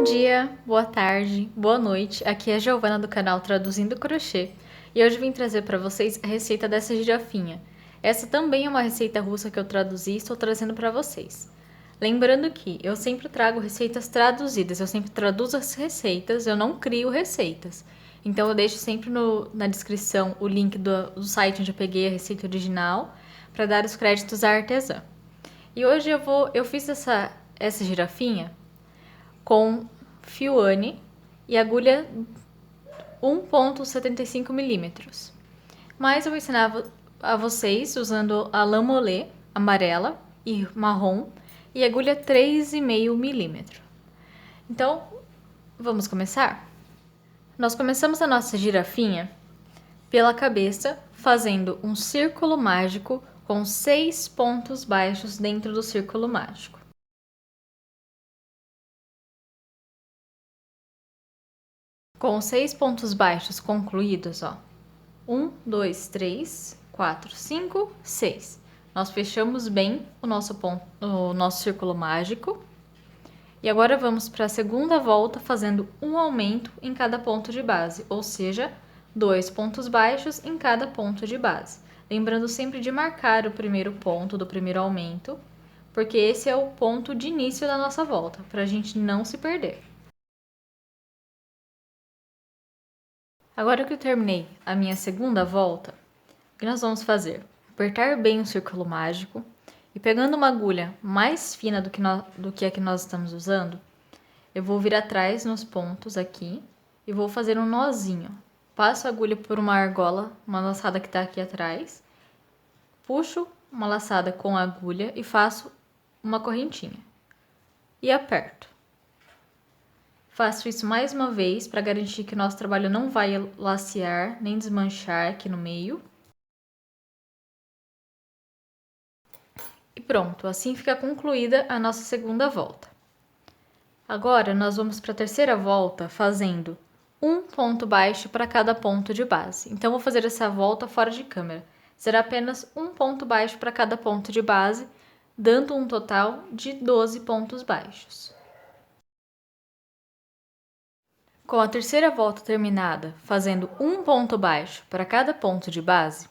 dia, boa tarde, boa noite. Aqui é a Giovana do canal Traduzindo Crochê e hoje vim trazer para vocês a receita dessa girafinha. Essa também é uma receita russa que eu traduzi e estou trazendo para vocês. Lembrando que eu sempre trago receitas traduzidas, eu sempre traduzo as receitas, eu não crio receitas. Então eu deixo sempre na descrição o link do site onde eu peguei a receita original para dar os créditos à artesã. E hoje eu fiz essa girafinha com fioane e agulha 1,75 milímetros. Mas eu vou ensinar a vocês usando a lã molê amarela e marrom e agulha 3,5 milímetro. Então, vamos começar? Nós começamos a nossa girafinha pela cabeça, fazendo um círculo mágico com 6 pontos baixos dentro do círculo mágico. Com 6 pontos baixos concluídos, ó, 1, 2, 3, 4, 5, 6. Nós fechamos bem o nosso círculo mágico. E agora vamos para a segunda volta, fazendo um aumento em cada ponto de base, ou seja, 2 pontos baixos em cada ponto de base. Lembrando sempre de marcar o primeiro ponto do primeiro aumento, porque esse é o ponto de início da nossa volta, para a gente não se perder. Agora que eu terminei a minha segunda volta, o que nós vamos fazer? Apertar bem o círculo mágico e pegando uma agulha mais fina do que a que nós estamos usando, eu vou vir atrás nos pontos aqui e vou fazer um nozinho. Passo a agulha por uma argola, uma laçada que está aqui atrás, puxo uma laçada com a agulha e faço uma correntinha e aperto. Faço isso mais uma vez para garantir que o nosso trabalho não vai lacear nem desmanchar aqui no meio. E pronto, assim fica concluída a nossa segunda volta. Agora, nós vamos para a terceira volta fazendo um ponto baixo para cada ponto de base. Então, vou fazer essa volta fora de câmera. Será apenas um ponto baixo para cada ponto de base, dando um total de 12 pontos baixos. Com a terceira volta terminada, fazendo um ponto baixo para cada ponto de base,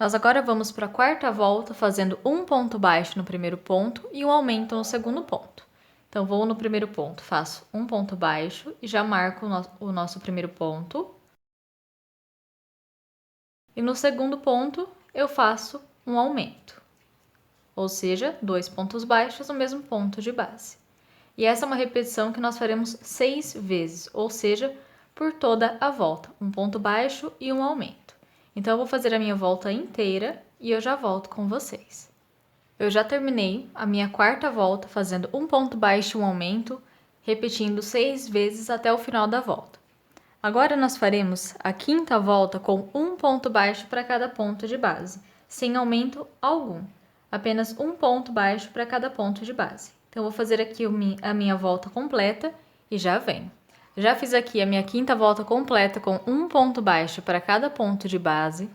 nós agora vamos para a quarta volta fazendo um ponto baixo no primeiro ponto e um aumento no segundo ponto. Então, vou no primeiro ponto, faço um ponto baixo e já marco o nosso primeiro ponto. E no segundo ponto, eu faço um aumento, ou seja, 2 pontos baixos no mesmo ponto de base. E essa é uma repetição que nós faremos 6 vezes, ou seja, por toda a volta, um ponto baixo e um aumento. Então, eu vou fazer a minha volta inteira e eu já volto com vocês. Eu já terminei a minha quarta volta fazendo um ponto baixo e um aumento, repetindo 6 vezes até o final da volta. Agora, nós faremos a quinta volta com um ponto baixo para cada ponto de base, sem aumento algum, apenas um ponto baixo para cada ponto de base. Então, eu vou fazer aqui a minha volta completa e já venho. Já fiz aqui a minha quinta volta completa com um ponto baixo para cada ponto de base.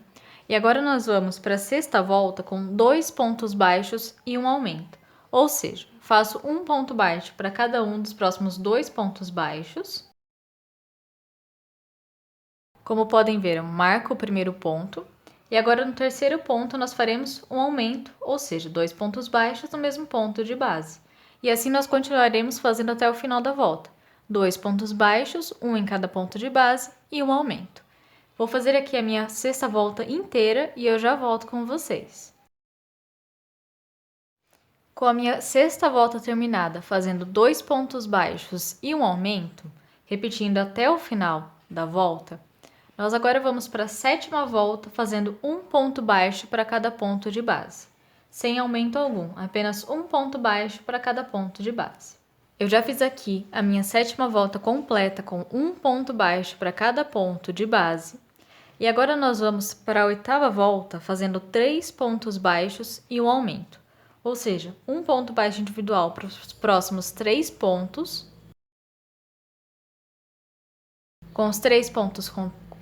E agora nós vamos para a sexta volta com 2 pontos baixos e um aumento. Ou seja, faço um ponto baixo para cada um dos próximos 2 pontos baixos. Como podem ver, eu marco o primeiro ponto. E agora no terceiro ponto nós faremos um aumento, ou seja, 2 pontos baixos no mesmo ponto de base. E assim nós continuaremos fazendo até o final da volta. 2 pontos baixos, um em cada ponto de base e um aumento. Vou fazer aqui a minha sexta volta inteira e eu já volto com vocês. Com a minha sexta volta terminada, fazendo 2 pontos baixos e um aumento, repetindo até o final da volta, nós agora vamos para a sétima volta, fazendo um ponto baixo para cada ponto de base, sem aumento algum, apenas um ponto baixo para cada ponto de base. Eu já fiz aqui a minha sétima volta completa com um ponto baixo para cada ponto de base. E agora nós vamos para a oitava volta fazendo 3 pontos baixos e um aumento. Ou seja, um ponto baixo individual para os próximos 3 pontos. Com os 3 pontos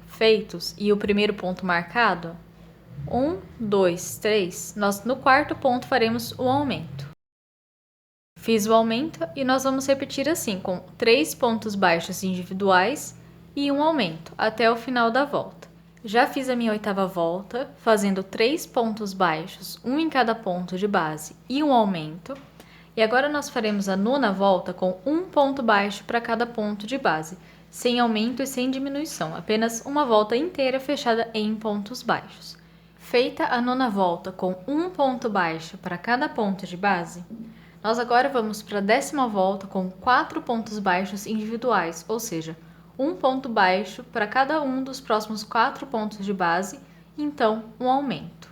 feitos e o primeiro ponto marcado, 1, 2, 3, nós no quarto ponto faremos o aumento. Fiz o aumento e nós vamos repetir assim, com 3 pontos baixos individuais e um aumento, até o final da volta. Já fiz a minha 8ª volta, fazendo 3 pontos baixos, um em cada ponto de base e um aumento. E agora nós faremos a 9ª volta com um ponto baixo para cada ponto de base, sem aumento e sem diminuição, apenas uma volta inteira fechada em pontos baixos. Feita a 9ª volta com um ponto baixo para cada ponto de base, nós agora vamos para a 10ª volta com 4 pontos baixos individuais, ou seja, um ponto baixo para cada um dos próximos 4 pontos de base, então um aumento.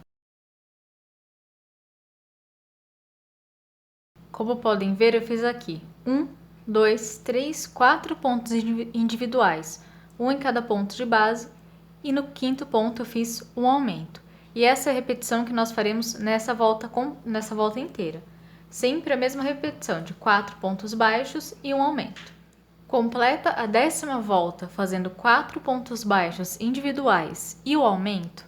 Como podem ver, eu fiz aqui 1, 2, 3, 4 pontos individuais, um em cada ponto de base, e no 5º ponto eu fiz um aumento. E essa é a repetição que nós faremos nessa volta inteira. Sempre a mesma repetição de 4 pontos baixos e um aumento. Completa a 10ª volta fazendo 4 pontos baixos individuais e o aumento.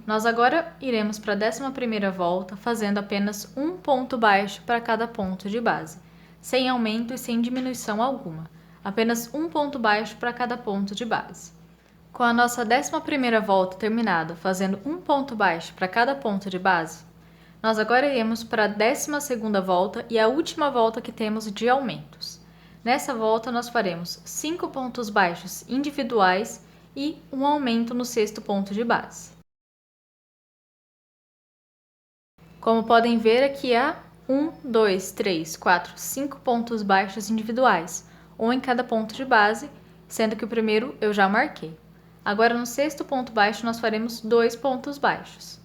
Nós agora iremos para a 11ª volta fazendo apenas um ponto baixo para cada ponto de base, sem aumento e sem diminuição alguma, apenas um ponto baixo para cada ponto de base. Com a nossa 11ª volta terminada, fazendo um ponto baixo para cada ponto de base, nós agora iremos para a 12ª volta e a última volta que temos de aumentos. Nessa volta, nós faremos 5 pontos baixos individuais e um aumento no 6º ponto de base. Como podem ver, aqui há 1, 2, 3, 4, 5 pontos baixos individuais, um em cada ponto de base, sendo que o primeiro eu já marquei. Agora, no 6º ponto baixo, nós faremos 2 pontos baixos.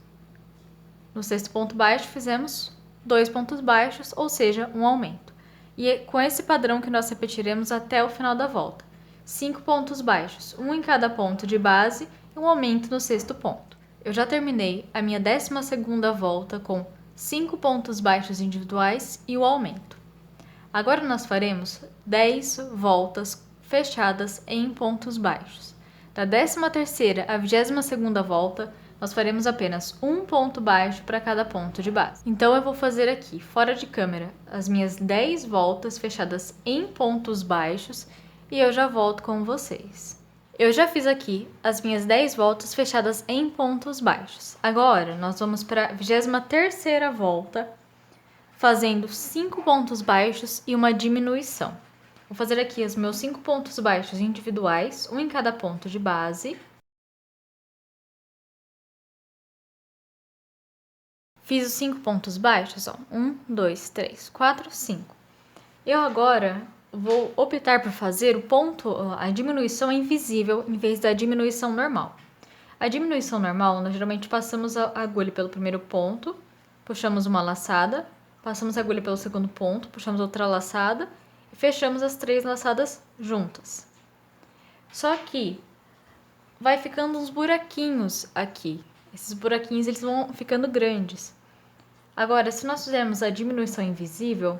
No 6º ponto baixo, fizemos 2 pontos baixos, ou seja, um aumento. E é com esse padrão que nós repetiremos até o final da volta. 5 pontos baixos, um em cada ponto de base e um aumento no 6º ponto. Eu já terminei a minha 12ª volta com 5 pontos baixos individuais e o aumento. Agora nós faremos 10 voltas fechadas em pontos baixos. Da 13ª à 22ª volta, nós faremos apenas um ponto baixo para cada ponto de base. Então eu vou fazer aqui, fora de câmera, as minhas 10 voltas fechadas em pontos baixos e eu já volto com vocês. Eu já fiz aqui as minhas 10 voltas fechadas em pontos baixos. Agora nós vamos para a 23ª volta, fazendo 5 pontos baixos e uma diminuição. Vou fazer aqui os meus 5 pontos baixos individuais, um em cada ponto de base. Fiz os 5 pontos baixos, ó. 1, 2, 3, 4, 5. Eu agora vou optar por fazer a diminuição invisível em vez da diminuição normal. A diminuição normal, nós geralmente passamos a agulha pelo primeiro ponto, puxamos uma laçada, passamos a agulha pelo segundo ponto, puxamos outra laçada e fechamos as 3 laçadas juntas. Só que vai ficando uns buraquinhos aqui. Esses buraquinhos eles vão ficando grandes. Agora, se nós fizermos a diminuição invisível,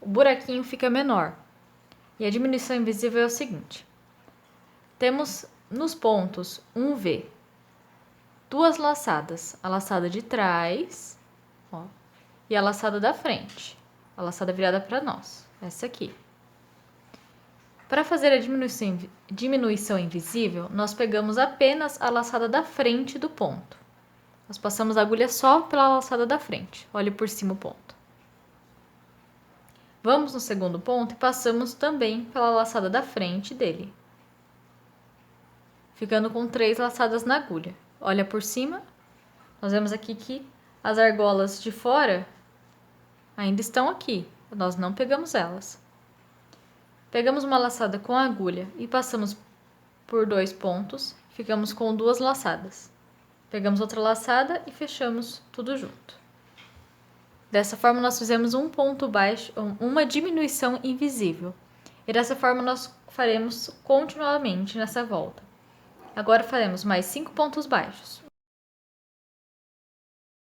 o buraquinho fica menor. E a diminuição invisível é o seguinte. Temos nos pontos um V, 2 laçadas. A laçada de trás, ó, e a laçada da frente. A laçada virada para nós, essa aqui. Para fazer a diminuição invisível, nós pegamos apenas a laçada da frente do ponto. Nós passamos a agulha só pela laçada da frente. Olhe por cima o ponto. Vamos no segundo ponto e passamos também pela laçada da frente dele. Ficando com 3 laçadas na agulha. Olha por cima. Nós vemos aqui que as argolas de fora ainda estão aqui. Nós não pegamos elas. Pegamos uma laçada com a agulha e passamos por 2 pontos. Ficamos com 2 laçadas. Pegamos outra laçada e fechamos tudo junto. Dessa forma, nós fizemos um ponto baixo, uma diminuição invisível. E dessa forma, nós faremos continuamente nessa volta. Agora, faremos mais 5 pontos baixos.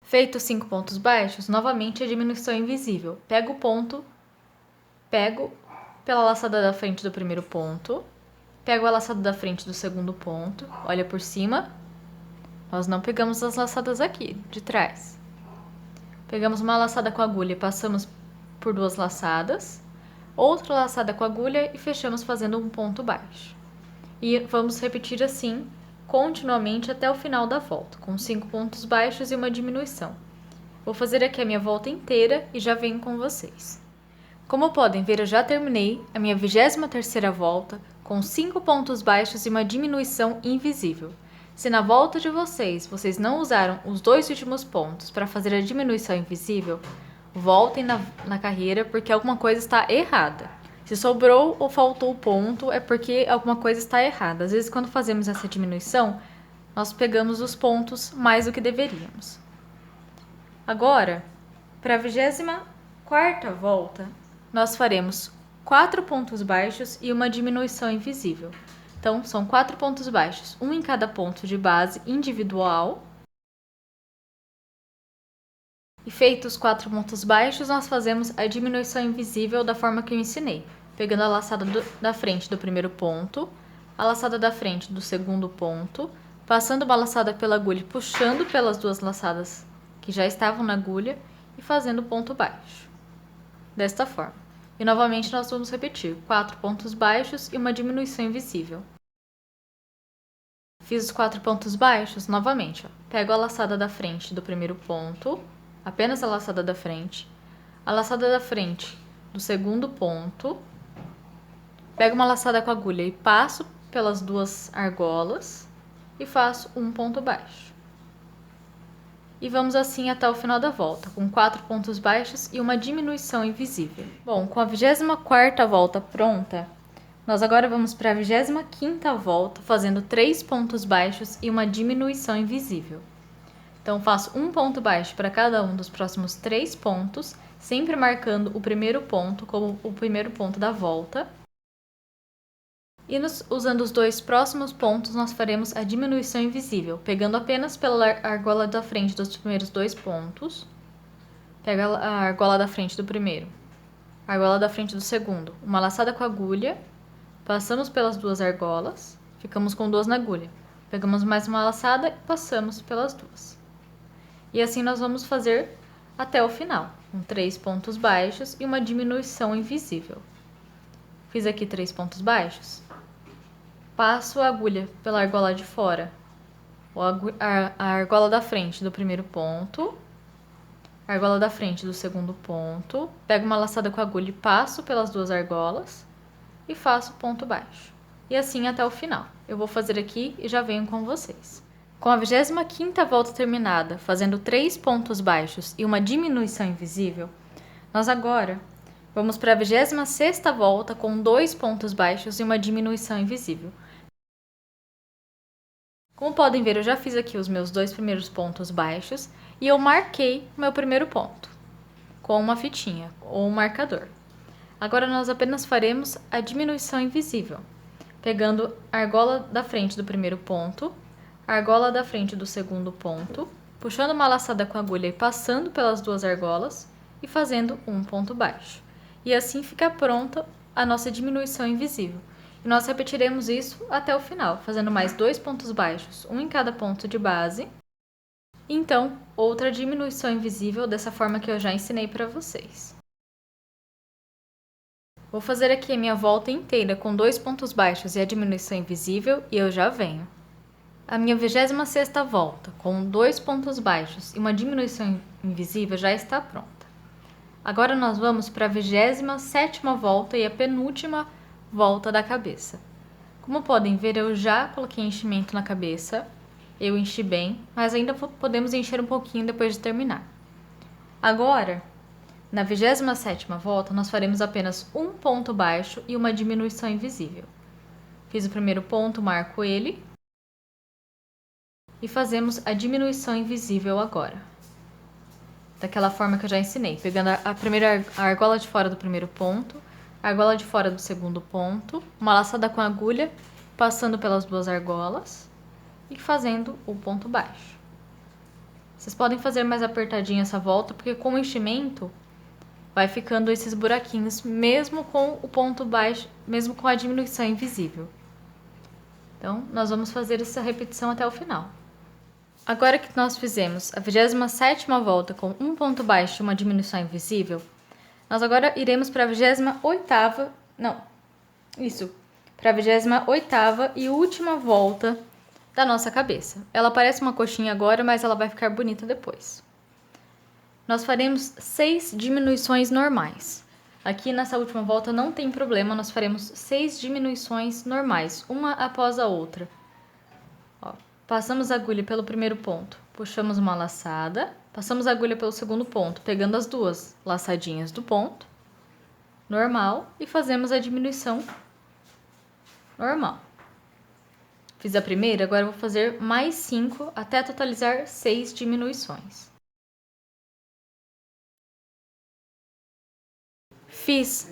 Feitos 5 pontos baixos, novamente a diminuição invisível. Pego pela laçada da frente do primeiro ponto, pego a laçada da frente do segundo ponto, olha por cima. Nós não pegamos as laçadas aqui, de trás. Pegamos uma laçada com agulha e passamos por 2 laçadas, outra laçada com agulha e fechamos fazendo um ponto baixo. E vamos repetir assim continuamente até o final da volta, com 5 pontos baixos e uma diminuição. Vou fazer aqui a minha volta inteira e já venho com vocês. Como podem ver, eu já terminei a minha 23ª volta com 5 pontos baixos e uma diminuição invisível. Se na volta de vocês não usaram os 2 últimos pontos para fazer a diminuição invisível, voltem na carreira porque alguma coisa está errada. Se sobrou ou faltou ponto, é porque alguma coisa está errada. Às vezes, quando fazemos essa diminuição, nós pegamos os pontos mais do que deveríamos. Agora, para a 24ª volta, nós faremos 4 pontos baixos e uma diminuição invisível. Então, são 4 pontos baixos, um em cada ponto de base individual. E feitos os 4 pontos baixos, nós fazemos a diminuição invisível da forma que eu ensinei, pegando a laçada da frente do primeiro ponto, a laçada da frente do segundo ponto, passando uma laçada pela agulha e puxando pelas 2 laçadas que já estavam na agulha e fazendo ponto baixo. Desta forma. E novamente nós vamos repetir 4 pontos baixos e uma diminuição invisível. Fiz os 4 pontos baixos, novamente, pego a laçada da frente do primeiro ponto, apenas a laçada da frente do segundo ponto, pego uma laçada com agulha e passo pelas 2 argolas e faço um ponto baixo. E vamos assim até o final da volta, com 4 pontos baixos e uma diminuição invisível. Bom, com a 24ª volta pronta, nós agora vamos para a 25ª volta, fazendo 3 pontos baixos e uma diminuição invisível. Então, faço um ponto baixo para cada um dos próximos 3 pontos, sempre marcando o primeiro ponto como o primeiro ponto da volta. E usando os 2 próximos pontos, nós faremos a diminuição invisível, pegando apenas pela argola da frente dos primeiros 2 pontos. Pega a argola da frente do primeiro, a argola da frente do segundo, uma laçada com agulha, passamos pelas 2 argolas, ficamos com 2 na agulha. Pegamos mais uma laçada e passamos pelas 2. E assim nós vamos fazer até o final, com 3 pontos baixos e uma diminuição invisível. Fiz aqui 3 pontos baixos. Passo a agulha pela argola de fora, a argola da frente do primeiro ponto, a argola da frente do segundo ponto, pego uma laçada com a agulha e passo pelas 2 argolas e faço ponto baixo. E assim até o final. Eu vou fazer aqui e já venho com vocês. Com a 25ª volta terminada, fazendo 3 pontos baixos e uma diminuição invisível, nós agora vamos para a 26ª volta com 2 pontos baixos e uma diminuição invisível. Como podem ver, eu já fiz aqui os meus 2 primeiros pontos baixos e eu marquei o meu primeiro ponto com uma fitinha ou um marcador. Agora nós apenas faremos a diminuição invisível, pegando a argola da frente do primeiro ponto, a argola da frente do segundo ponto, puxando uma laçada com a agulha e passando pelas 2 argolas e fazendo um ponto baixo. E assim fica pronta a nossa diminuição invisível. E nós repetiremos isso até o final, fazendo mais 2 pontos baixos, um em cada ponto de base. Então, outra diminuição invisível dessa forma que eu já ensinei para vocês. Vou fazer aqui a minha volta inteira com 2 pontos baixos e a diminuição invisível e eu já venho. A minha 26ª volta, com 2 pontos baixos e uma diminuição invisível, já está pronta. Agora nós vamos para a 27ª volta e a penúltima volta da cabeça. Como podem ver, eu já coloquei enchimento na cabeça, eu enchi bem, mas ainda podemos encher um pouquinho depois de terminar. Agora, na 27ª volta, nós faremos apenas um ponto baixo e uma diminuição invisível. Fiz o primeiro ponto, marco ele, e fazemos a diminuição invisível agora. Daquela forma que eu já ensinei, pegando a primeira argola de fora do primeiro ponto, a argola de fora do segundo ponto, uma laçada com agulha, passando pelas 2 argolas e fazendo o ponto baixo. Vocês podem fazer mais apertadinho essa volta, porque com o enchimento vai ficando esses buraquinhos, mesmo com o ponto baixo, mesmo com a diminuição invisível. Então, nós vamos fazer essa repetição até o final. Agora que nós fizemos a 27ª volta com um ponto baixo e uma diminuição invisível, Nós agora iremos para a 28ª, para a 28ª e última volta da nossa cabeça. Ela parece uma coxinha agora, mas ela vai ficar bonita depois. Nós faremos 6 diminuições normais. Aqui nessa última volta não tem problema, nós faremos 6 diminuições normais, uma após a outra. Ó, passamos a agulha pelo primeiro ponto, puxamos uma laçada, passamos a agulha pelo segundo ponto, pegando as duas laçadinhas do ponto, normal, e fazemos a diminuição normal. Fiz a primeira, agora eu vou fazer mais 5 até totalizar 6 diminuições. Fiz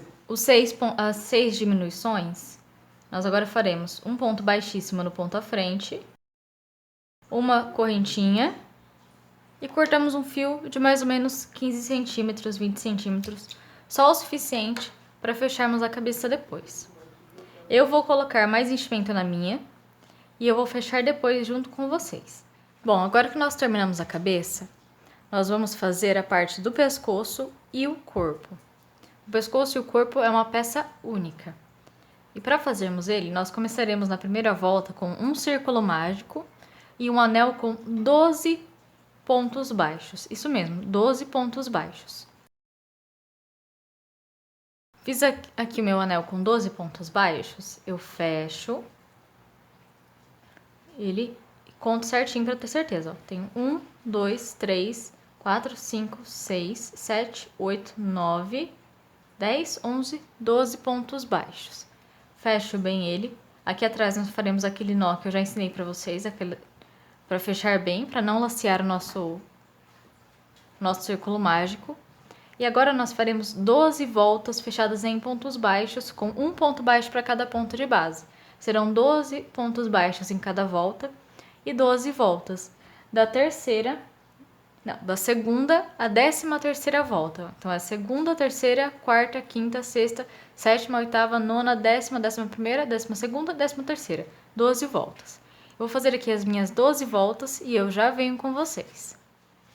as 6 diminuições, nós agora faremos um ponto baixíssimo no ponto à frente, uma correntinha e cortamos um fio de mais ou menos 15 centímetros, 20 centímetros, só o suficiente para fecharmos a cabeça depois. Eu vou colocar mais enchimento na minha e eu vou fechar depois junto com vocês. Bom, agora que nós terminamos a cabeça, nós vamos fazer a parte do pescoço e o corpo. O pescoço e o corpo é uma peça única. E para fazermos ele, nós começaremos na primeira volta com um círculo mágico e um anel com 12 pontos baixos. Isso mesmo, 12 pontos baixos. Fiz aqui o meu anel com 12 pontos baixos, eu fecho ele e conto certinho para ter certeza. Ó. Tenho 1, 2, 3, 4, 5, 6, 7, 8, 9, 10, 11, 12 pontos baixos. Fecho bem ele. Aqui atrás nós faremos aquele nó que eu já ensinei para vocês, para fechar bem, para não lacear o nosso círculo mágico. E agora nós faremos 12 voltas fechadas em pontos baixos, com um ponto baixo para cada ponto de base. Serão 12 pontos baixos em cada volta e 12 voltas. Da segunda à 13ª volta. Então, é a segunda, terceira, quarta, quinta, sexta, sétima, oitava, nona, 11ª, 12ª, 13ª. 12 voltas. Eu vou fazer aqui as minhas 12 voltas e eu já venho com vocês.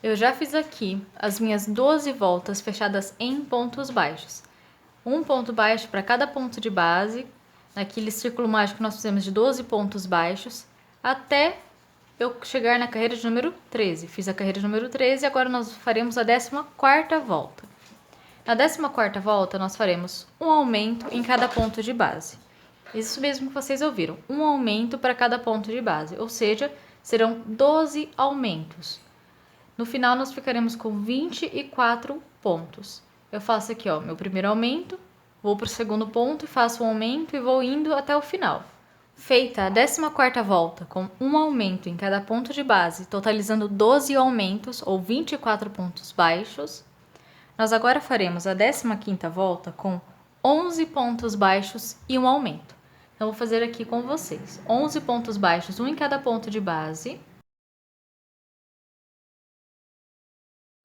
Eu já fiz aqui as minhas 12 voltas fechadas em pontos baixos. Um ponto baixo para cada ponto de base, naquele círculo mágico que nós fizemos de 12 pontos baixos, até eu chegar na carreira de número 13. Fiz a carreira de número 13 e agora nós faremos a 14ª volta. Na 14ª volta, nós faremos um aumento em cada ponto de base. Isso mesmo que vocês ouviram, um aumento para cada ponto de base, ou seja, serão 12 aumentos. No final, nós ficaremos com 24 pontos. Eu faço aqui, ó, meu primeiro aumento, vou para o segundo ponto e faço um aumento e vou indo até o final. Feita a 14ª volta com um aumento em cada ponto de base, totalizando 12 aumentos ou 24 pontos baixos, nós agora faremos a 15ª volta com 11 pontos baixos e um aumento. Então, vou fazer aqui com vocês. 11 pontos baixos, um em cada ponto de base.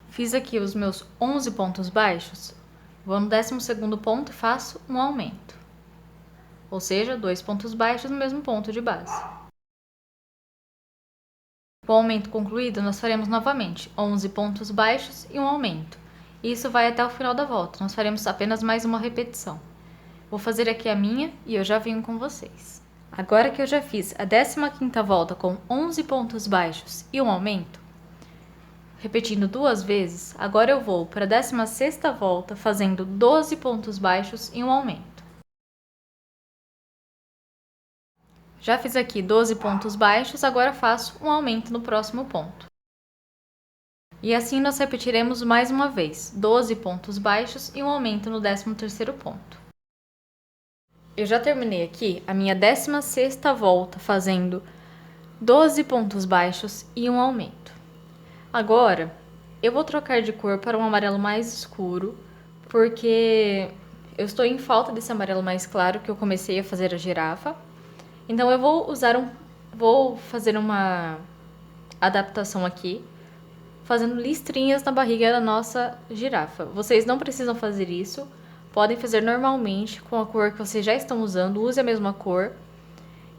Fiz aqui os meus 11 pontos baixos, vou no 12º ponto e faço um aumento. Ou seja, 2 pontos baixos no mesmo ponto de base. Com o aumento concluído, nós faremos novamente 11 pontos baixos e um aumento. Isso vai até o final da volta, nós faremos apenas mais uma repetição. Vou fazer aqui a minha e eu já venho com vocês. Agora que eu já fiz a 15ª volta com 11 pontos baixos e um aumento, repetindo 2 vezes, agora eu vou para a 16ª volta fazendo 12 pontos baixos e um aumento. Já fiz aqui 12 pontos baixos, agora faço um aumento no próximo ponto. E assim nós repetiremos mais uma vez, 12 pontos baixos e um aumento no 13º ponto. Eu já terminei aqui a minha 16ª volta fazendo 12 pontos baixos e um aumento. Agora, eu vou trocar de cor para um amarelo mais escuro, porque eu estou em falta desse amarelo mais claro que eu comecei a fazer a girafa. Então, eu vou fazer uma adaptação aqui, fazendo listrinhas na barriga da nossa girafa. Vocês não precisam fazer isso, podem fazer normalmente com a cor que vocês já estão usando, use a mesma cor.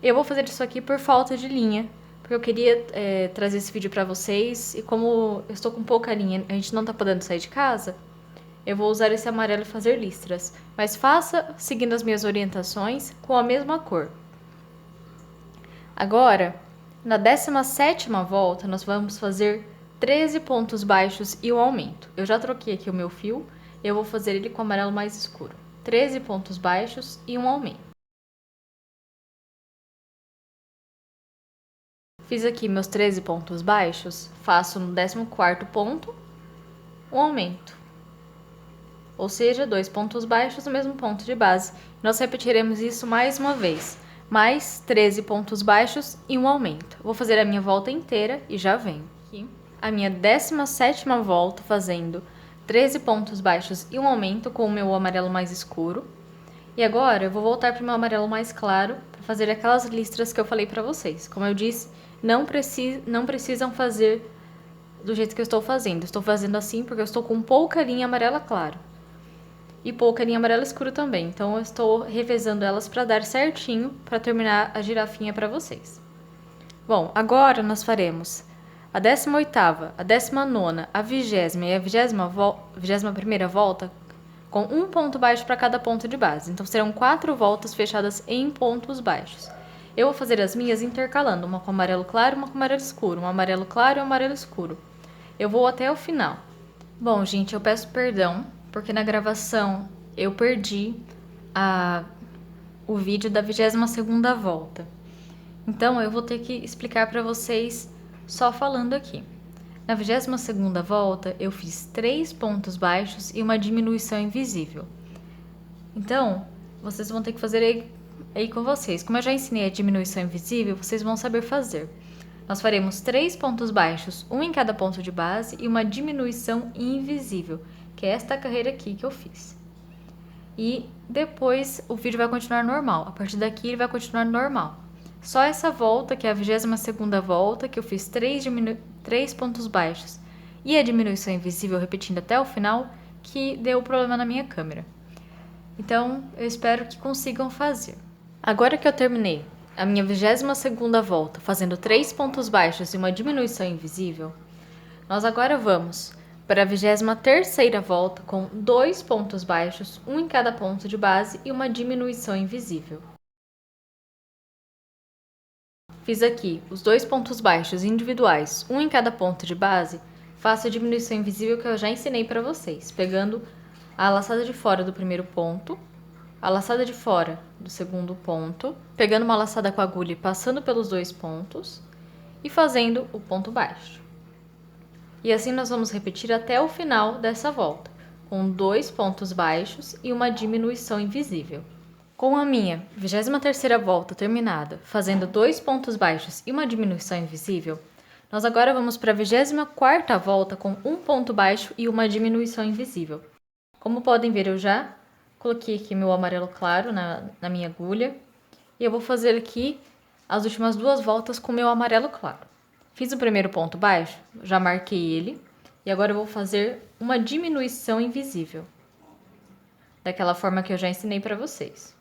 Eu vou fazer isso aqui por falta de linha, porque eu queria trazer esse vídeo para vocês, e como eu estou com pouca linha, a gente não tá podendo sair de casa, eu vou usar esse amarelo e fazer listras, mas faça seguindo as minhas orientações com a mesma cor. Agora, na 17ª volta, nós vamos fazer 13 pontos baixos e um aumento. Eu já troquei aqui o meu fio, eu vou fazer ele com amarelo mais escuro. 13 pontos baixos e um aumento. Fiz aqui meus 13 pontos baixos, faço no 14º ponto um aumento. Ou seja, 2 pontos baixos no mesmo ponto de base. Nós repetiremos isso mais uma vez. Mais 13 pontos baixos e um aumento. Vou fazer a minha volta inteira e já venho. Aqui, a minha 17ª volta fazendo 13 pontos baixos e um aumento com o meu amarelo mais escuro. E agora eu vou voltar para o meu amarelo mais claro para fazer aquelas listras que eu falei para vocês. Como eu disse, não precisam fazer do jeito que eu estou fazendo. Estou fazendo assim porque eu estou com pouca linha amarela clara. E pouca linha amarela escura também. Então eu estou revezando elas para dar certinho para terminar a girafinha para vocês. Bom, agora nós faremos a 18ª, a 19ª, a 20ª e a 21ª volta com um ponto baixo para cada ponto de base. Então serão 4 voltas fechadas em pontos baixos. Eu vou fazer as minhas intercalando, uma com amarelo claro e uma com amarelo escuro, um amarelo claro e um amarelo escuro. Eu vou até o final. Bom, gente, eu peço perdão porque na gravação eu perdi o vídeo da 22ª volta. Então eu vou ter que explicar para vocês só falando aqui. Na 22ª volta eu fiz 3 pontos baixos e uma diminuição invisível. Então, vocês vão ter que fazer aí com vocês. Como eu já ensinei a diminuição invisível, vocês vão saber fazer. Nós faremos 3 pontos baixos, um em cada ponto de base e uma diminuição invisível, que é esta carreira aqui que eu fiz. E depois o vídeo vai continuar normal. A partir daqui ele vai continuar normal. Só essa volta, que é a 22ª volta, que eu fiz 3 pontos baixos e a diminuição invisível repetindo até o final, que deu problema na minha câmera. Então, eu espero que consigam fazer. Agora que eu terminei a minha 22ª volta, fazendo 3 pontos baixos e uma diminuição invisível, nós agora vamos para a 23ª volta com 2 pontos baixos, um em cada ponto de base e uma diminuição invisível. Fiz aqui os 2 pontos baixos individuais, um em cada ponto de base, faço a diminuição invisível que eu já ensinei para vocês, pegando a laçada de fora do primeiro ponto, a laçada de fora do segundo ponto, pegando uma laçada com a agulha e passando pelos 2 pontos e fazendo o ponto baixo. E assim nós vamos repetir até o final dessa volta, com 2 pontos baixos e uma diminuição invisível. Com a minha 23ª volta terminada, fazendo 2 pontos baixos e uma diminuição invisível, nós agora vamos para a 24ª volta com um ponto baixo e uma diminuição invisível. Como podem ver, eu já coloquei aqui meu amarelo claro na minha agulha e eu vou fazer aqui as últimas 2 voltas com meu amarelo claro. Fiz o primeiro ponto baixo, já marquei ele e agora eu vou fazer uma diminuição invisível, daquela forma que eu já ensinei para vocês.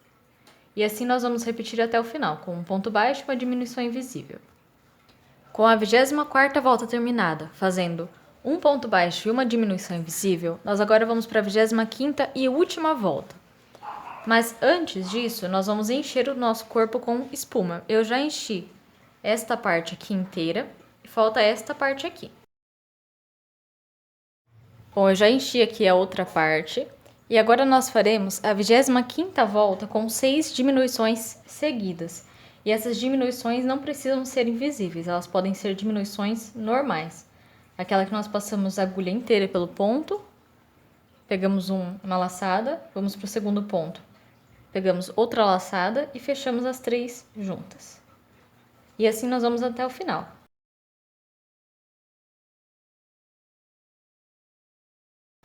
E assim nós vamos repetir até o final, com um ponto baixo e uma diminuição invisível. Com a 24ª volta terminada, fazendo um ponto baixo e uma diminuição invisível, nós agora vamos para a 25ª e última volta. Mas antes disso, nós vamos encher o nosso corpo com espuma. Eu já enchi esta parte aqui inteira e falta esta parte aqui. Bom, eu já enchi aqui a outra parte. E agora nós faremos a 25ª volta com 6 diminuições seguidas. E essas diminuições não precisam ser invisíveis, elas podem ser diminuições normais. Aquela que nós passamos a agulha inteira pelo ponto, pegamos uma laçada, vamos para o segundo ponto. Pegamos outra laçada e fechamos as 3 juntas. E assim nós vamos até o final.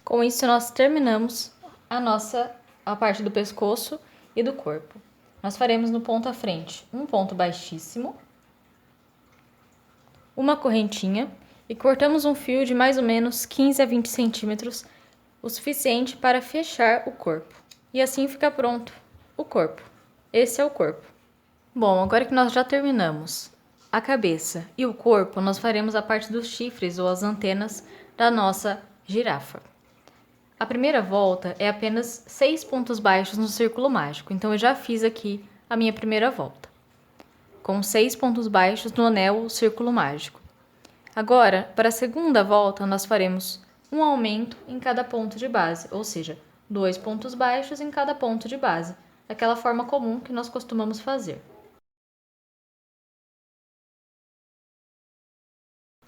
Com isso nós terminamos a parte do pescoço e do corpo. Nós faremos no ponto à frente um ponto baixíssimo, uma correntinha e cortamos um fio de mais ou menos 15 a 20 centímetros, o suficiente para fechar o corpo. E assim fica pronto o corpo. Esse é o corpo. Bom, agora que nós já terminamos a cabeça e o corpo, nós faremos a parte dos chifres ou as antenas da nossa girafa. A primeira volta é apenas 6 pontos baixos no círculo mágico, então eu já fiz aqui a minha primeira volta, com 6 pontos baixos no anel círculo mágico. Agora, para a segunda volta, nós faremos um aumento em cada ponto de base, ou seja, 2 pontos baixos em cada ponto de base, daquela forma comum que nós costumamos fazer.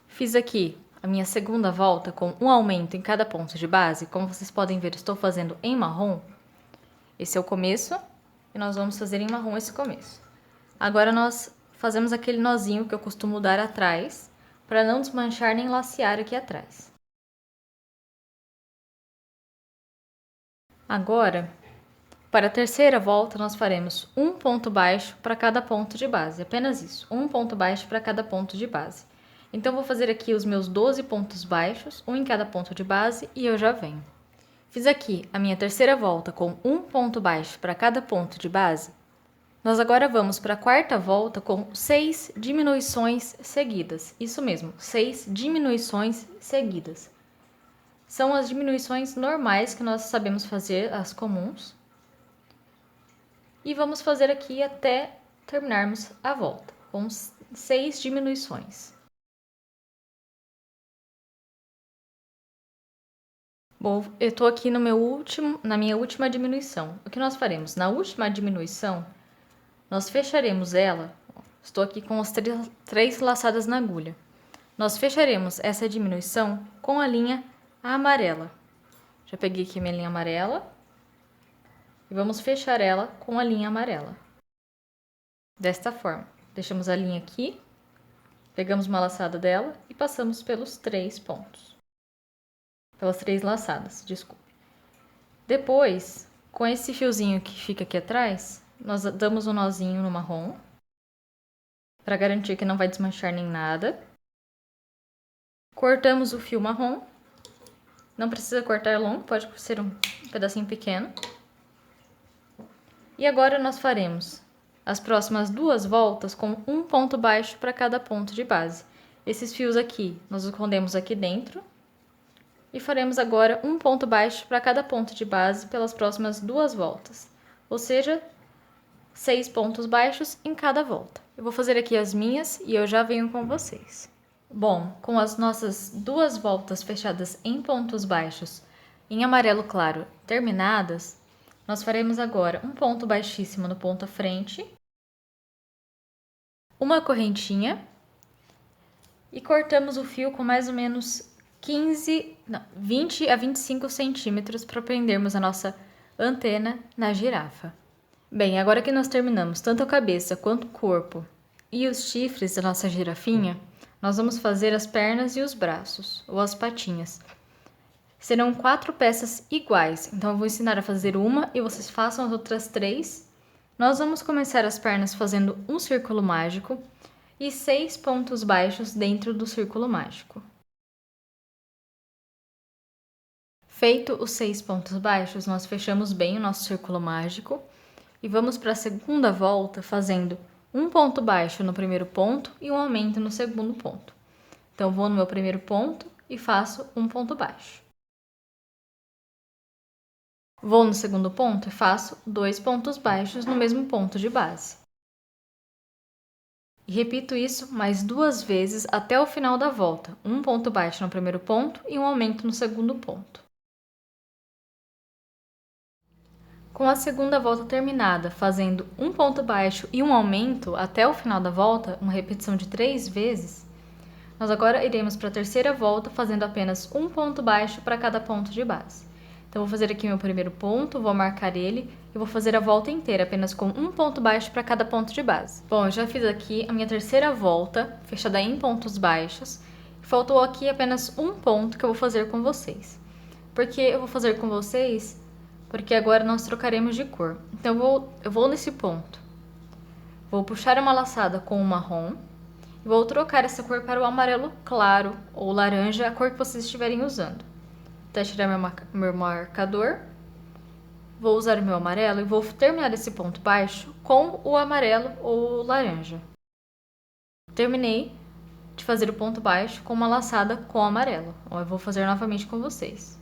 Fiz aqui a minha segunda volta com um aumento em cada ponto de base. Como vocês podem ver, estou fazendo em marrom. Esse é o começo e nós vamos fazer em marrom esse começo. Agora nós fazemos aquele nozinho que eu costumo dar atrás, para não desmanchar nem lacear aqui atrás. Agora, para a terceira volta, nós faremos um ponto baixo para cada ponto de base, apenas isso, um ponto baixo para cada ponto de base. Então, vou fazer aqui os meus 12 pontos baixos, um em cada ponto de base, e eu já venho. Fiz aqui a minha terceira volta com um ponto baixo para cada ponto de base. Nós agora vamos para a quarta volta com 6 diminuições seguidas. Isso mesmo, 6 diminuições seguidas. São as diminuições normais que nós sabemos fazer, as comuns. E vamos fazer aqui até terminarmos a volta, com 6 diminuições. Bom, eu estou aqui na minha última diminuição. O que nós faremos? Na última diminuição, nós fecharemos ela. Estou aqui com as 3 laçadas na agulha. Nós fecharemos essa diminuição com a linha amarela. Já peguei aqui a minha linha amarela. E vamos fechar ela com a linha amarela. Desta forma. Deixamos a linha aqui. Pegamos uma laçada dela e passamos pelos 3 pontos. Pelas 3 laçadas, desculpe. Depois, com esse fiozinho que fica aqui atrás, nós damos um nozinho no marrom, para garantir que não vai desmanchar nem nada. Cortamos o fio marrom. Não precisa cortar longo, pode ser um pedacinho pequeno. E agora nós faremos as próximas 2 voltas com um ponto baixo para cada ponto de base. Esses fios aqui, nós escondemos aqui dentro. E faremos agora um ponto baixo para cada ponto de base pelas próximas 2 voltas, ou seja, 6 pontos baixos em cada volta. Eu vou fazer aqui as minhas e eu já venho com vocês. Bom, com as nossas 2 voltas fechadas em pontos baixos em amarelo claro terminadas, nós faremos agora um ponto baixíssimo no ponto à frente, uma correntinha e cortamos o fio com mais ou menos 20 a 25 centímetros para prendermos a nossa antena na girafa. Bem, agora que nós terminamos tanto a cabeça quanto o corpo e os chifres da nossa girafinha, nós vamos fazer as pernas e os braços, ou as patinhas. Serão 4 peças iguais, então eu vou ensinar a fazer uma e vocês façam as outras 3. Nós vamos começar as pernas fazendo um círculo mágico e 6 pontos baixos dentro do círculo mágico. Feito os 6 pontos baixos, nós fechamos bem o nosso círculo mágico e vamos para a segunda volta fazendo um ponto baixo no primeiro ponto e um aumento no segundo ponto. Então, vou no meu primeiro ponto e faço um ponto baixo. Vou no segundo ponto e faço 2 pontos baixos no mesmo ponto de base. E repito isso mais 2 vezes até o final da volta, um ponto baixo no primeiro ponto e um aumento no segundo ponto. Com a segunda volta terminada, fazendo um ponto baixo e um aumento até o final da volta, uma repetição de 3 vezes, nós agora iremos para a terceira volta fazendo apenas um ponto baixo para cada ponto de base. Então, vou fazer aqui meu primeiro ponto, vou marcar ele e vou fazer a volta inteira apenas com um ponto baixo para cada ponto de base. Bom, eu já fiz aqui a minha terceira volta, fechada em pontos baixos. Faltou aqui apenas um ponto que eu vou fazer com vocês. Por que eu vou fazer com vocês? Porque agora nós trocaremos de cor. Então, eu vou nesse ponto. Vou puxar uma laçada com o marrom. E vou trocar essa cor para o amarelo claro ou laranja, a cor que vocês estiverem usando. Até tirar meu marcador. Vou usar o meu amarelo e vou terminar esse ponto baixo com o amarelo ou laranja. Terminei de fazer o ponto baixo com uma laçada com amarelo. Eu vou fazer novamente com vocês.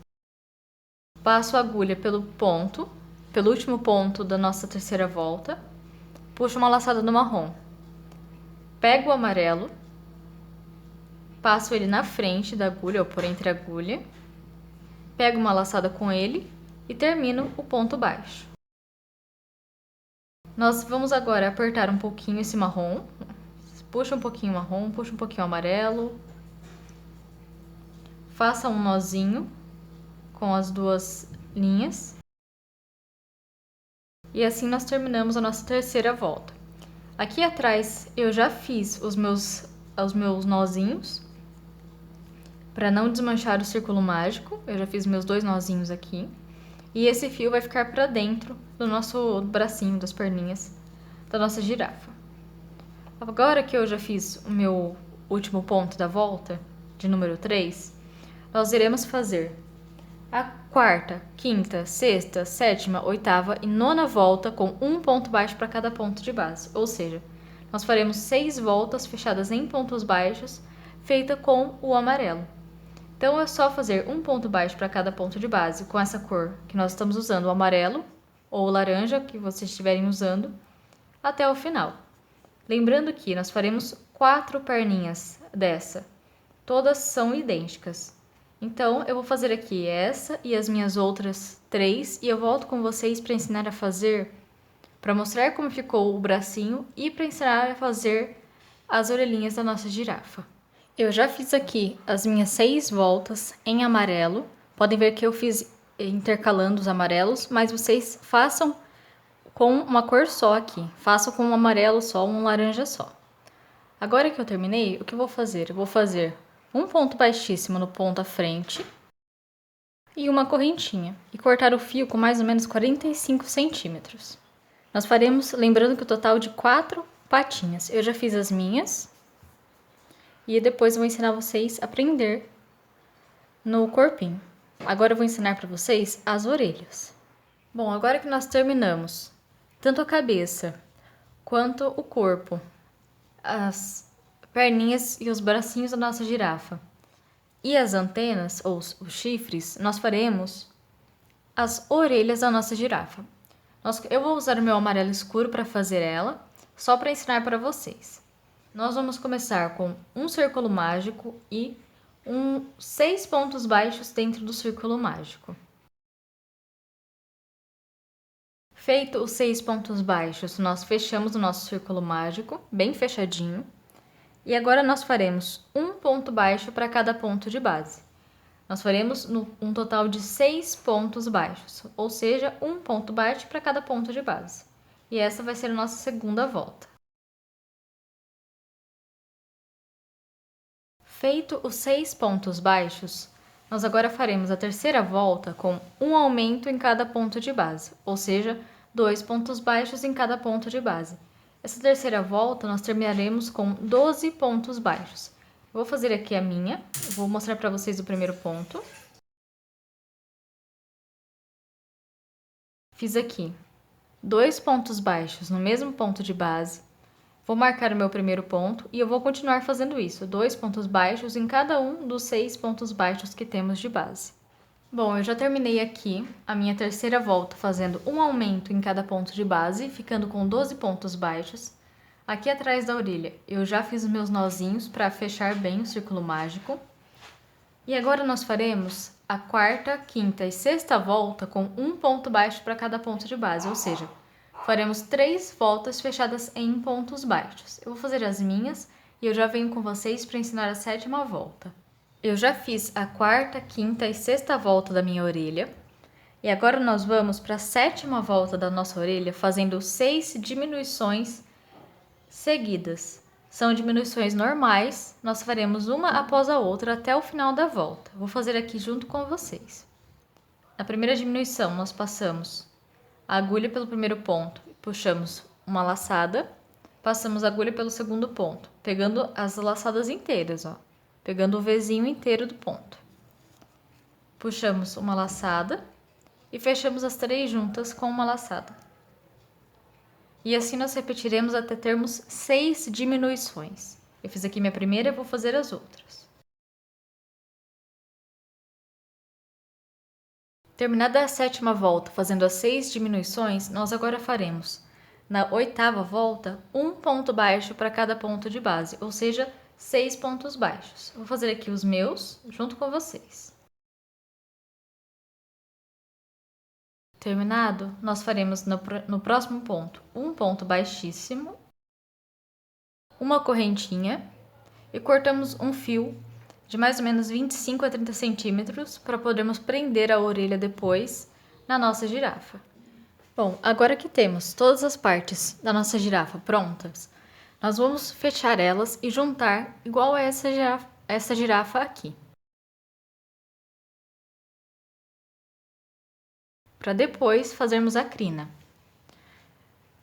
passo a agulha pelo último ponto da nossa terceira volta, puxo uma laçada no marrom, pego o amarelo, passo ele na frente da agulha ou por entre a agulha, pego uma laçada com ele e termino o ponto baixo. Nós vamos agora apertar um pouquinho esse marrom, puxa um pouquinho o marrom, puxa um pouquinho o amarelo, faça um nozinho com as duas linhas. E assim nós terminamos a nossa terceira volta. Aqui atrás eu já fiz os meus nozinhos, para não desmanchar o círculo mágico, eu já fiz meus 2 nozinhos aqui. E esse fio vai ficar para dentro do nosso bracinho, das perninhas da nossa girafa. Agora que eu já fiz o meu último ponto da volta, de número 3, nós iremos fazer a quarta, quinta, sexta, sétima, oitava e nona volta com um ponto baixo para cada ponto de base. Ou seja, nós faremos 6 voltas fechadas em pontos baixos, feita com o amarelo. Então, é só fazer um ponto baixo para cada ponto de base com essa cor que nós estamos usando, o amarelo ou o laranja que vocês estiverem usando, até o final. Lembrando que nós faremos 4 perninhas dessa. Todas são idênticas. Então, eu vou fazer aqui essa e as minhas outras 3 e eu volto com vocês para ensinar a fazer, para mostrar como ficou o bracinho e para ensinar a fazer as orelhinhas da nossa girafa. Eu já fiz aqui as minhas 6 voltas em amarelo. Podem ver que eu fiz intercalando os amarelos, mas vocês façam com uma cor só aqui. Façam com um amarelo só, um laranja só. Agora que eu terminei, o que eu vou fazer? Eu vou fazer um ponto baixíssimo no ponto à frente e uma correntinha. E cortar o fio com mais ou menos 45 centímetros. Nós faremos, lembrando que o total de 4 patinhas. Eu já fiz as minhas. E depois eu vou ensinar vocês a prender no corpinho. Agora eu vou ensinar para vocês as orelhas. Bom, agora que nós terminamos tanto a cabeça quanto o corpo, as perninhas e os bracinhos da nossa girafa e as antenas ou os chifres, nós faremos as orelhas da nossa girafa. Eu vou usar o meu amarelo escuro para fazer ela, só para ensinar para vocês. Nós vamos começar com um círculo mágico e 6 pontos baixos dentro do círculo mágico. Feito os 6 pontos baixos, nós fechamos o nosso círculo mágico, bem fechadinho. E agora nós faremos um ponto baixo para cada ponto de base. Nós faremos um total de 6 pontos baixos, ou seja, um ponto baixo para cada ponto de base. E essa vai ser a nossa segunda volta. Feito os 6 pontos baixos, nós agora faremos a terceira volta com um aumento em cada ponto de base, ou seja, 2 pontos baixos em cada ponto de base. Essa terceira volta nós terminaremos com 12 pontos baixos. Eu vou fazer aqui a minha, vou mostrar para vocês o primeiro ponto. Fiz aqui 2 pontos baixos no mesmo ponto de base. Vou marcar o meu primeiro ponto e eu vou continuar fazendo isso, 2 pontos baixos em cada um dos 6 pontos baixos que temos de base. Bom, eu já terminei aqui a minha terceira volta fazendo um aumento em cada ponto de base, ficando com 12 pontos baixos. Aqui atrás da orelha eu já fiz os meus nozinhos para fechar bem o círculo mágico. E agora nós faremos a quarta, quinta e sexta volta com um ponto baixo para cada ponto de base, ou seja, faremos 3 voltas fechadas em pontos baixos. Eu vou fazer as minhas e eu já venho com vocês para ensinar a sétima volta. Eu já fiz a quarta, quinta e sexta volta da minha orelha. E agora nós vamos para a sétima volta da nossa orelha, fazendo 6 diminuições seguidas. São diminuições normais, nós faremos uma após a outra até o final da volta. Vou fazer aqui junto com vocês. Na primeira diminuição, nós passamos a agulha pelo primeiro ponto, puxamos uma laçada, passamos a agulha pelo segundo ponto, pegando as laçadas inteiras, ó. Pegando o Vzinho inteiro do ponto. Puxamos uma laçada e fechamos as 3 juntas com uma laçada. E assim nós repetiremos até termos 6 diminuições. Eu fiz aqui minha primeira e vou fazer as outras. Terminada a 7ª volta, fazendo as 6 diminuições, nós agora faremos, na 8ª volta, um ponto baixo para cada ponto de base, ou seja, 6 pontos baixos. Vou fazer aqui os meus, junto com vocês. Terminado, nós faremos no próximo ponto um ponto baixíssimo, uma correntinha e cortamos um fio de mais ou menos 25 a 30 centímetros para podermos prender a orelha depois na nossa girafa. Bom, agora que temos todas as partes da nossa girafa prontas, nós vamos fechar elas e juntar igual a essa girafa aqui. Para depois fazermos a crina.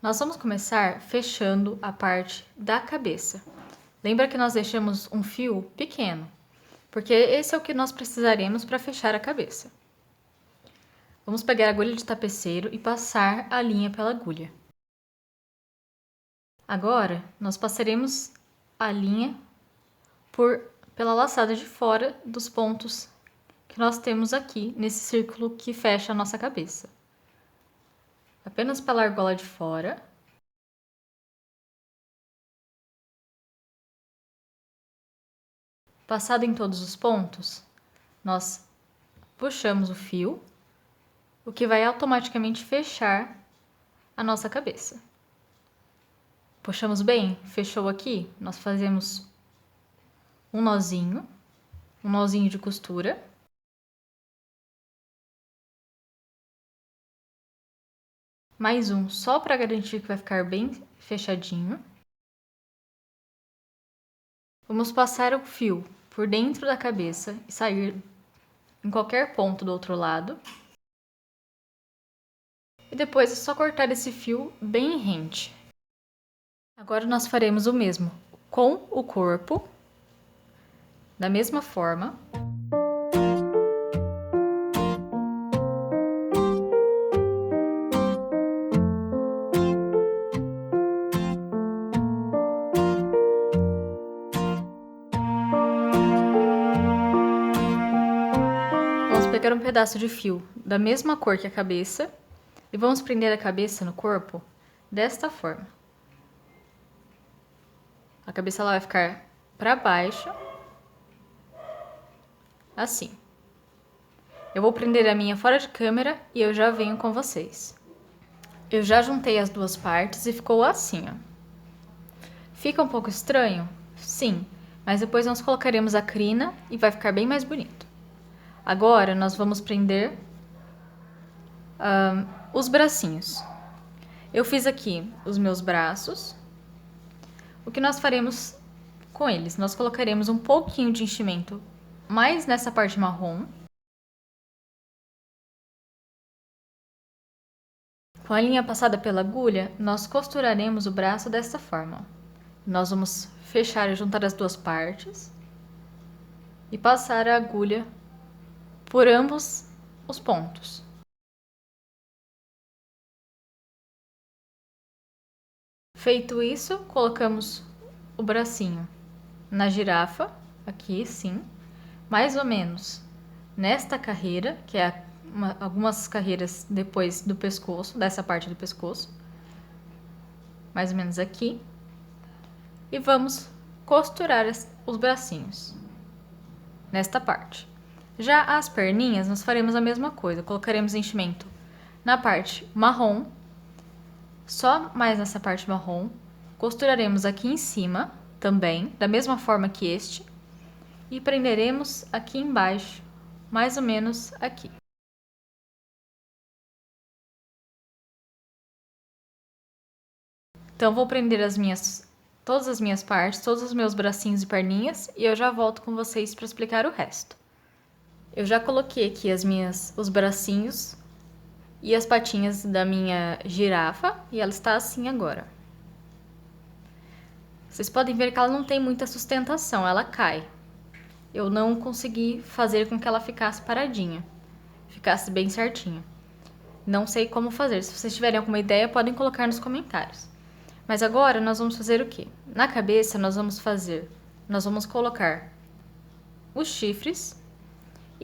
Nós vamos começar fechando a parte da cabeça. Lembra que nós deixamos um fio pequeno, porque esse é o que nós precisaremos para fechar a cabeça. Vamos pegar a agulha de tapeceiro e passar a linha pela agulha. Agora, nós passaremos a linha pela laçada de fora dos pontos que nós temos aqui nesse círculo que fecha a nossa cabeça. Apenas pela argola de fora. Passado em todos os pontos, nós puxamos o fio, o que vai automaticamente fechar a nossa cabeça. Puxamos bem, fechou aqui, nós fazemos um nozinho de costura. Mais um só para garantir que vai ficar bem fechadinho. Vamos passar o fio por dentro da cabeça e sair em qualquer ponto do outro lado. E depois é só cortar esse fio bem rente. Agora nós faremos o mesmo com o corpo, da mesma forma. Vamos pegar um pedaço de fio da mesma cor que a cabeça e vamos prender a cabeça no corpo desta forma. A cabeça ela vai ficar para baixo, assim. Eu vou prender a minha fora de câmera e eu já venho com vocês. Eu já juntei as duas partes e ficou assim, ó. Fica um pouco estranho? Sim, mas depois nós colocaremos a crina e vai ficar bem mais bonito. Agora nós vamos prender os bracinhos. Eu fiz aqui os meus braços. O que nós faremos com eles? Nós colocaremos um pouquinho de enchimento mais nessa parte marrom. Com a linha passada pela agulha, nós costuraremos o braço desta forma. Nós vamos fechar e juntar as duas partes e passar a agulha por ambos os pontos. Feito isso, colocamos o bracinho na girafa, aqui sim, mais ou menos nesta carreira, que é algumas carreiras depois do pescoço, dessa parte do pescoço, mais ou menos aqui, e vamos costurar os bracinhos nesta parte. Já as perninhas, nós faremos a mesma coisa, colocaremos enchimento na parte marrom, só mais nessa parte marrom, costuraremos aqui em cima também, da mesma forma que este, e prenderemos aqui embaixo, mais ou menos aqui. Então, vou prender todas as minhas partes, todos os meus bracinhos e perninhas, e eu já volto com vocês para explicar o resto. Eu já coloquei aqui os bracinhos e as patinhas da minha girafa, e ela está assim agora. Vocês podem ver que ela não tem muita sustentação, ela cai. Eu não consegui fazer com que ela ficasse paradinha, ficasse bem certinha. Não sei como fazer, se vocês tiverem alguma ideia, podem colocar nos comentários. Mas agora nós vamos fazer o quê? Na cabeça nós vamos colocar os chifres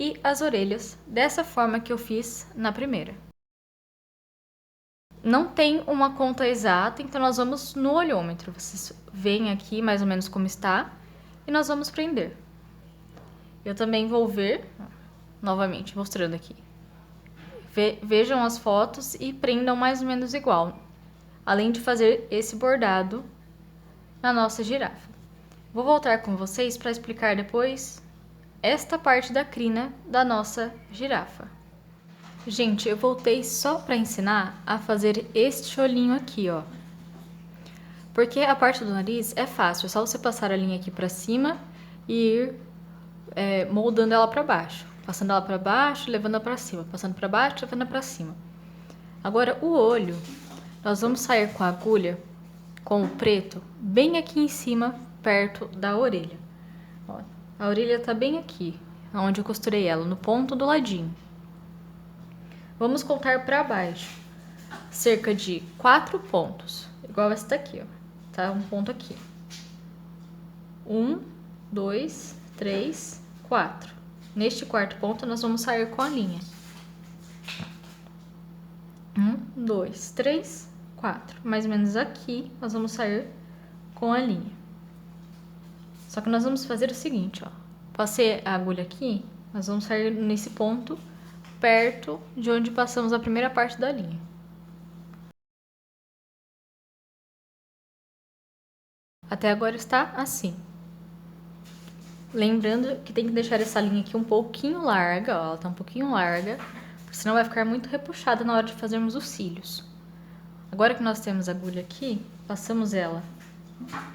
e as orelhas, dessa forma que eu fiz na primeira. Não tem uma conta exata, então nós vamos no olhômetro. Vocês veem aqui mais ou menos como está e nós vamos prender. Eu também vou ver, novamente, mostrando aqui. Vejam as fotos e prendam mais ou menos igual, além de fazer esse bordado na nossa girafa. Vou voltar com vocês para explicar depois esta parte da crina da nossa girafa. Gente, eu voltei só para ensinar a fazer este olhinho aqui, ó. Porque a parte do nariz é fácil, é só você passar a linha aqui para cima e ir moldando ela para baixo. Passando ela para baixo, levando ela para cima. Passando para baixo, levando ela para cima. Agora, o olho, nós vamos sair com a agulha, com o preto, bem aqui em cima, perto da orelha. Ó, a orelha tá bem aqui, onde eu costurei ela, no ponto do ladinho. Vamos contar para baixo, cerca de 4 pontos, igual essa daqui, ó. Tá? Um ponto aqui. 1, 2, 3, 4. Neste quarto ponto, nós vamos sair com a linha. 1, 2, 3, 4. Mais ou menos aqui, nós vamos sair com a linha. Só que nós vamos fazer o seguinte, ó. Passei a agulha aqui, nós vamos sair nesse ponto, perto de onde passamos a primeira parte da linha. Até agora está assim. Lembrando que tem que deixar essa linha aqui um pouquinho larga, ó, ela tá um pouquinho larga, porque senão vai ficar muito repuxada na hora de fazermos os cílios. Agora que nós temos a agulha aqui, passamos ela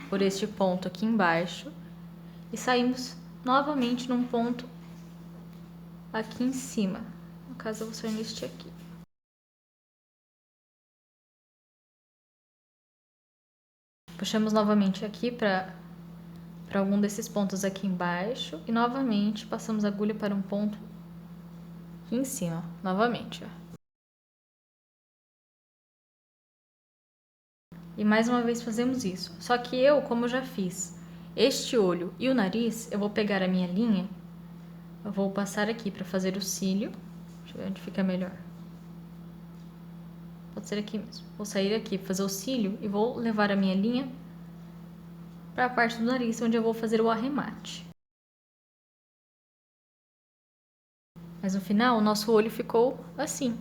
por este ponto aqui embaixo e saímos novamente num ponto aqui em cima. No caso, eu vou sair neste aqui. Puxamos novamente aqui para algum desses pontos aqui embaixo e novamente passamos a agulha para um ponto aqui em cima, novamente, ó. E mais uma vez fazemos isso. Só que eu, como eu já fiz este olho e o nariz, eu vou pegar a minha linha, eu vou passar aqui para fazer o cílio. Deixa eu ver onde fica melhor. Pode ser aqui mesmo. Vou sair aqui para fazer o cílio e vou levar a minha linha para a parte do nariz, onde eu vou fazer o arremate. Mas no final, o nosso olho ficou assim.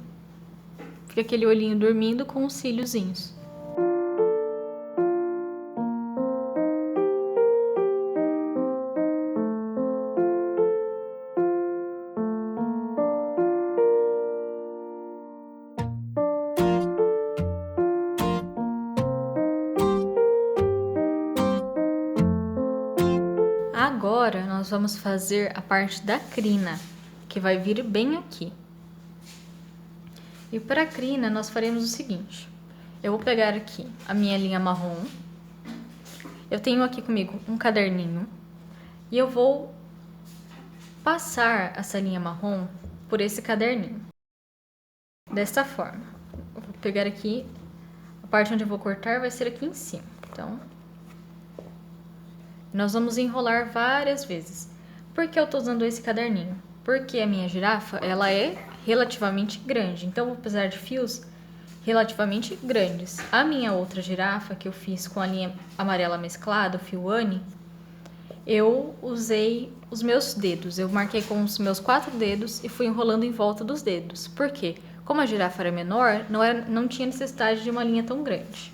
Fica aquele olhinho dormindo com os cíliozinhos. Agora, nós vamos fazer a parte da crina, que vai vir bem aqui. E para a crina, nós faremos o seguinte. Eu vou pegar aqui a minha linha marrom. Eu tenho aqui comigo um caderninho. E eu vou passar essa linha marrom por esse caderninho. Desta forma. Eu vou pegar aqui, a parte onde eu vou cortar vai ser aqui em cima. Então, nós vamos enrolar várias vezes. Por que eu tô usando esse caderninho? Porque a minha girafa, ela é relativamente grande. Então, eu vou precisar de fios relativamente grandes. A minha outra girafa, que eu fiz com a linha amarela mesclada, o fio Anne, eu usei os meus dedos. Eu marquei com os meus 4 dedos e fui enrolando em volta dos dedos. Por quê? Como a girafa era menor, não tinha necessidade de uma linha tão grande.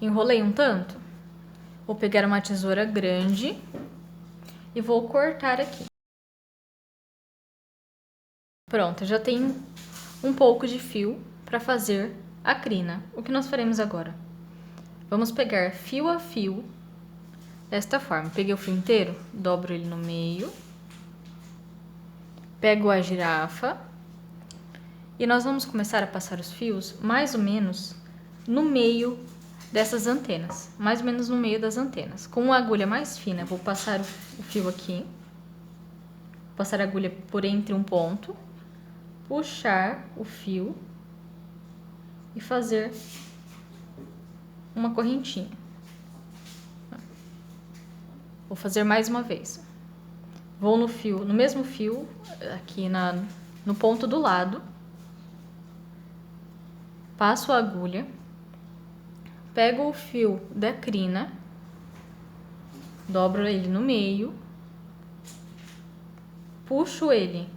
Enrolei um tanto. Vou pegar uma tesoura grande e vou cortar aqui. Pronto, já tenho um pouco de fio para fazer a crina. O que nós faremos agora? Vamos pegar fio a fio desta forma. Peguei o fio inteiro, dobro ele no meio, pego a girafa e nós vamos começar a passar os fios mais ou menos no meio dessas antenas, mais ou menos no meio das antenas. Com uma agulha mais fina, eu vou passar o fio aqui, passar a agulha por entre um ponto, puxar o fio e fazer uma correntinha. Vou fazer mais uma vez. vou no mesmo fio, aqui no ponto do lado, passo a agulha, pego o fio da crina, dobro ele no meio, puxo ele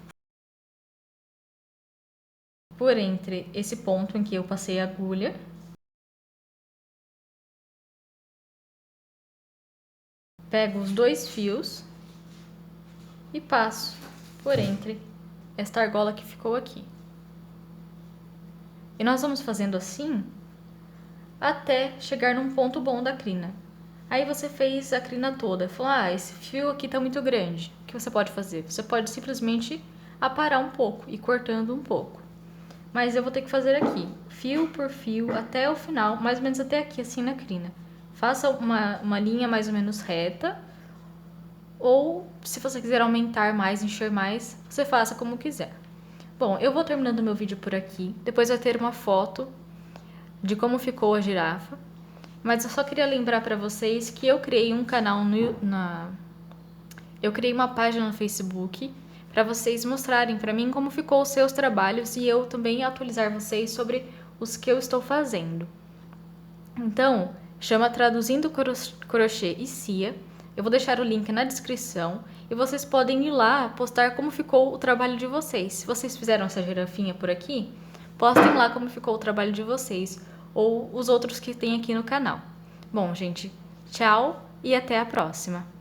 por entre esse ponto em que eu passei a agulha, pego os 2 fios e passo por entre esta argola que ficou aqui. E nós vamos fazendo assim até chegar num ponto bom da crina. Aí você fez a crina toda, falou, esse fio aqui tá muito grande. O que você pode fazer? Você pode simplesmente aparar um pouco e cortando um pouco. Mas eu vou ter que fazer aqui, fio por fio, até o final, mais ou menos até aqui, assim, na crina. Faça uma linha mais ou menos reta, ou se você quiser aumentar mais, encher mais, você faça como quiser. Bom, eu vou terminando meu vídeo por aqui, depois vai ter uma foto de como ficou a girafa, mas eu só queria lembrar para vocês que eu criei um canal eu criei uma página no Facebook para vocês mostrarem para mim como ficou os seus trabalhos e eu também atualizar vocês sobre os que eu estou fazendo. Então, chama Traduzindo Crochê e Cia. Eu vou deixar o link na descrição e vocês podem ir lá postar como ficou o trabalho de vocês. Se vocês fizeram essa girafinha por aqui, postem lá como ficou o trabalho de vocês ou os outros que tem aqui no canal. Bom, gente, tchau e até a próxima!